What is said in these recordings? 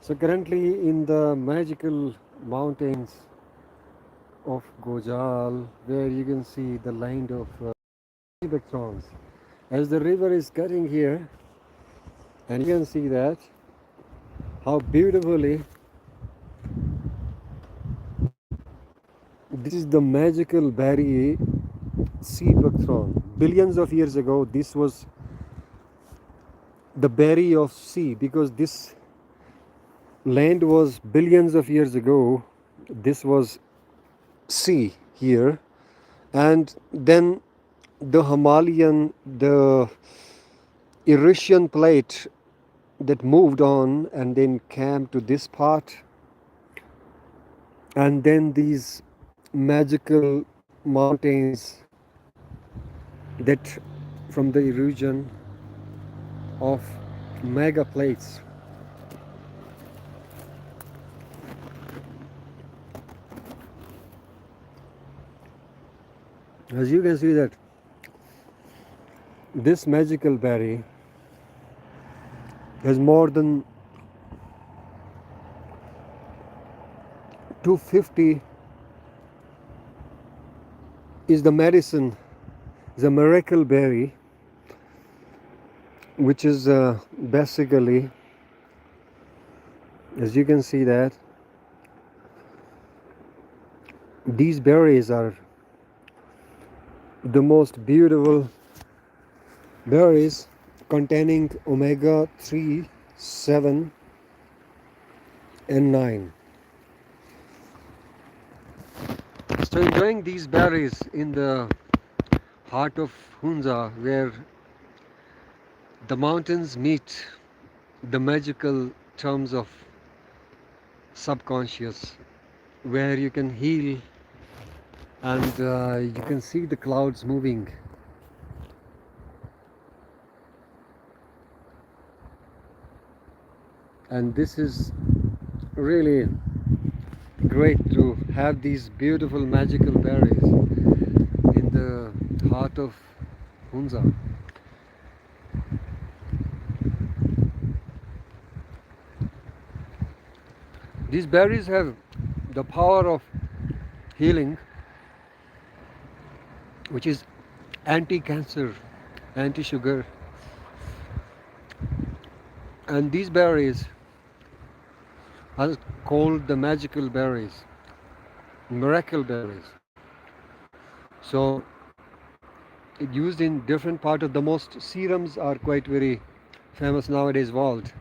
So currently in the magical mountains of Gojal, where you can see the line of Seabuckthrone. As the river is cutting here, and you can see that how beautifully this is the magical barry Seabuckthrone. Billions of years ago, this was the barry of sea, because this land was billions of years ago. This was sea here, and then the Hamalian, the Eurasian plate that moved on and then came to this part, and then these magical mountains that from the erosion of mega plates. As you can see that this magical barry has more than 250 is the medicine, is a miracle berry, which is basically, as you can see that these berries are the most beautiful berries containing omega 3, 7 and 9. So enjoying these berries in the heart of Hunza, where the mountains meet the magical terms of subconscious, where you can heal and you can see the clouds moving. And this is really great to have these beautiful magical berries in the heart of Hunza. These berries have the power of healing, which is anti-cancer, anti-sugar. And these berries are called the magical berries, miracle berries. So it used in different part of the most serums are quite very famous nowadays world.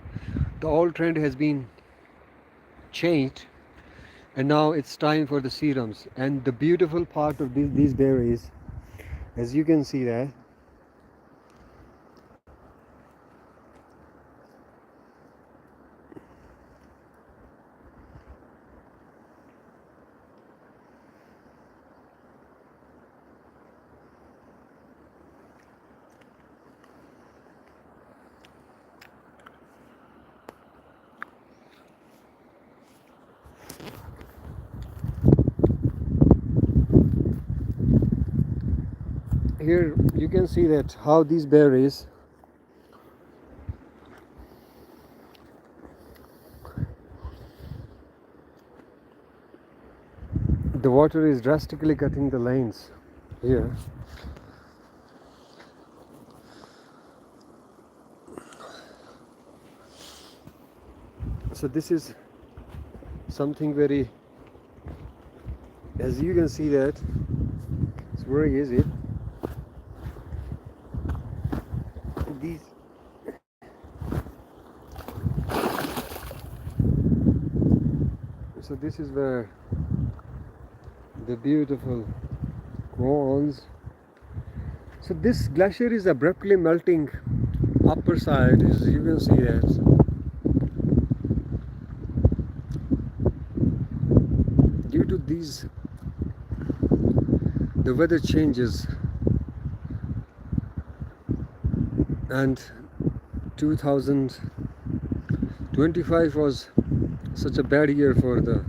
The old trend has been changed, and now it's time for the serums. And the beautiful part of these berries, as you can see that here you can see that how these berries the water is drastically cutting the lanes here. So this is something very, as you can see that it's very easy. These so this is where the beautiful grounds. So this glacier is abruptly melting upper side, as you can see that. Due to these, the weather changes, and 2025 was such a bad year for the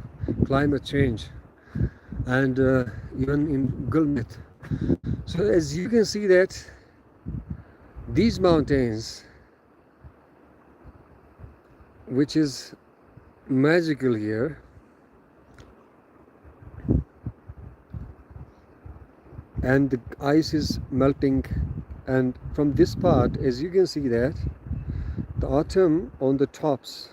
climate change, and even in Gulmit. So as you can see that these mountains, which is magical here. And the ice is melting, and from this part, as you can see that the autumn on the tops,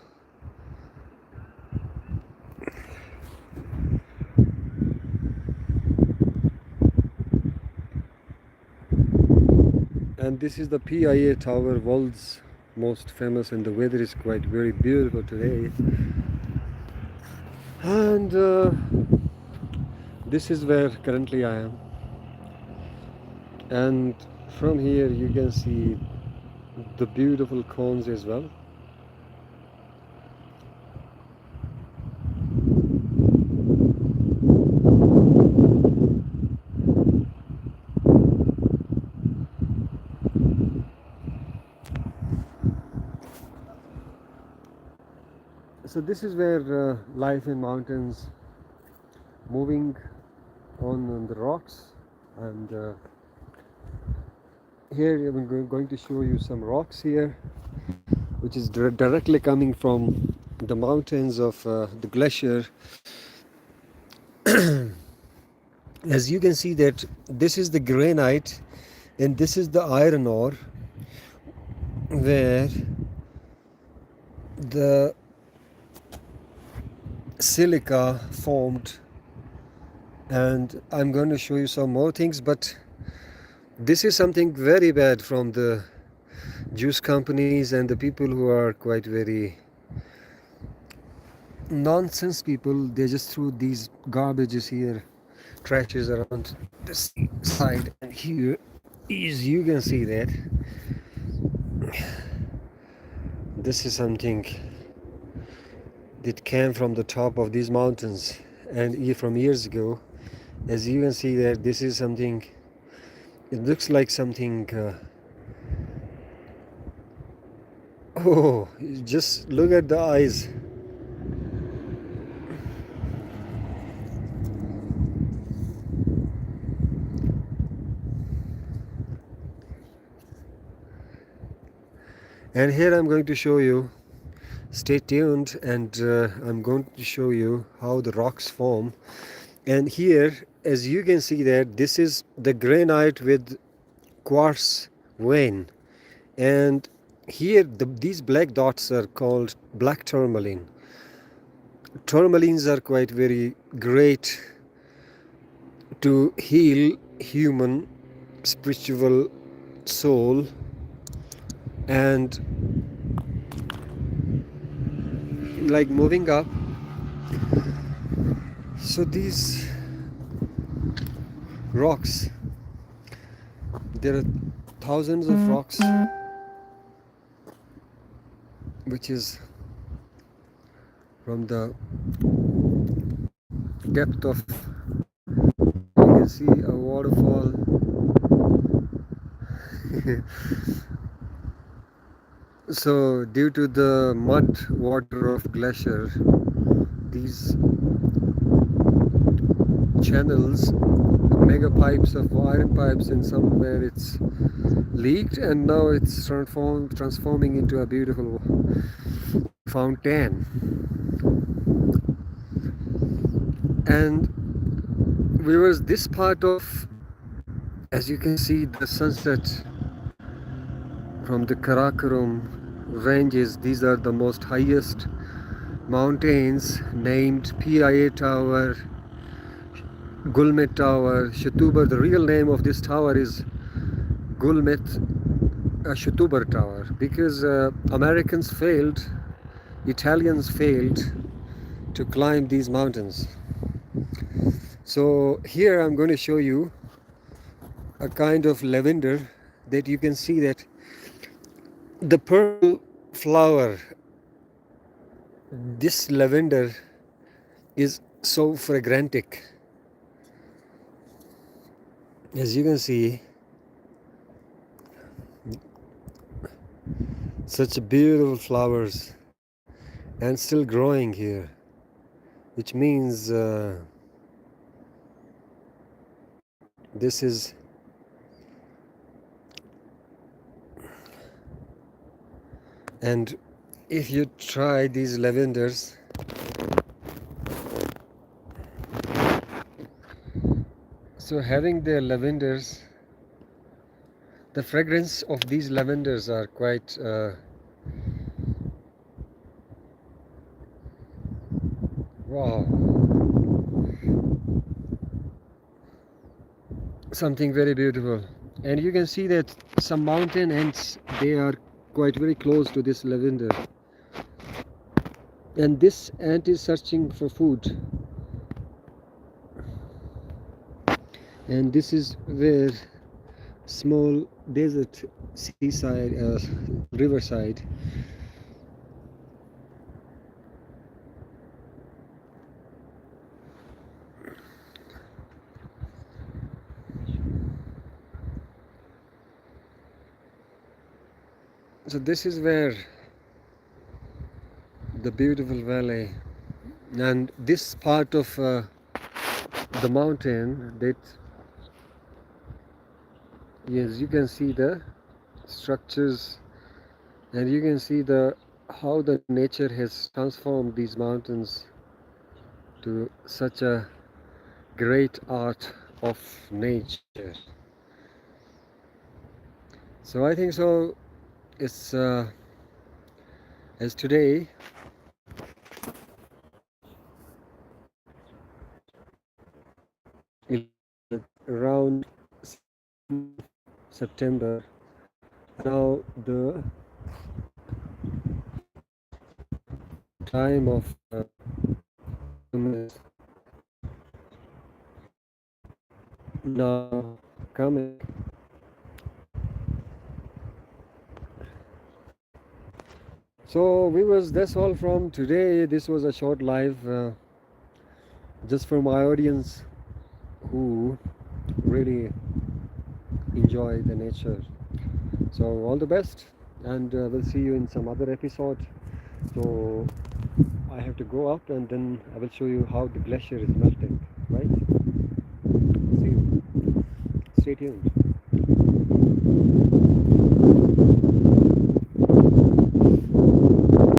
and this is the PIA tower, world's most famous, and the weather is quite very beautiful today. And this is where currently I am, and from here you can see the beautiful cones as well. So this is where life in mountains, moving on the rocks, and here I'm going to show you some rocks here, which is directly coming from the mountains of the glacier. As you can see that this is the granite and this is the iron ore, where the silica formed, and I'm going to show you some more things, but this is something very bad from the juice companies and the people who are quite very nonsense people. They just threw these garbages here, trashes around this side, and here is, you can see that this is something that came from the top of these mountains and from years ago. As you can see that this is something, it looks like something oh, just look at the eyes. And here I'm going to show you, stay tuned, and I'm going to show you how the rocks form. And here, as you can see that this is the granite with quartz vein, and here these black dots are called black tourmaline. Tourmalines are quite very great to heal human spiritual soul, and like moving up. So these rocks, there are thousands of rocks, which is from the depth of, you can see a waterfall. So due to the mud water of glacier, these channels, mega pipes of iron pipes, and somewhere it's leaked, and now it's transforming into a beautiful fountain. And viewers, this part of, as you can see, the sunset from the Karakuram ranges. These are the most highest mountains, named PIA Tower, Gulmet Tower, Shatubar. The real name of this tower is Gulmet Shatubar Tower, because Americans failed, Italians failed to climb these mountains. So here I'm going to show you a kind of lavender that you can see that the purple flower, this lavender is so fragrantic. As you can see, such beautiful flowers, and still growing here, which means this is, and if you try these lavenders, So having the lavenders, the fragrance of these lavenders are quite wow, something very beautiful. And you can see that some mountain ants, they are quite very close to this lavender, and this ant is searching for food. And this is where small desert seaside riverside. So this is where the beautiful valley, and this part of the mountain, that yes, you can see the structures, and you can see the how the nature has transformed these mountains to such a great art of nature. So I think so it's as today is around September. Now the time of now coming. So viewers, that's all from today. This was a short live just for my audience who really enjoy the nature. So all the best, and we'll see you in some other episode. So I have to go up, and then I will show you how the glacier is melting, right? See you. Stay tuned.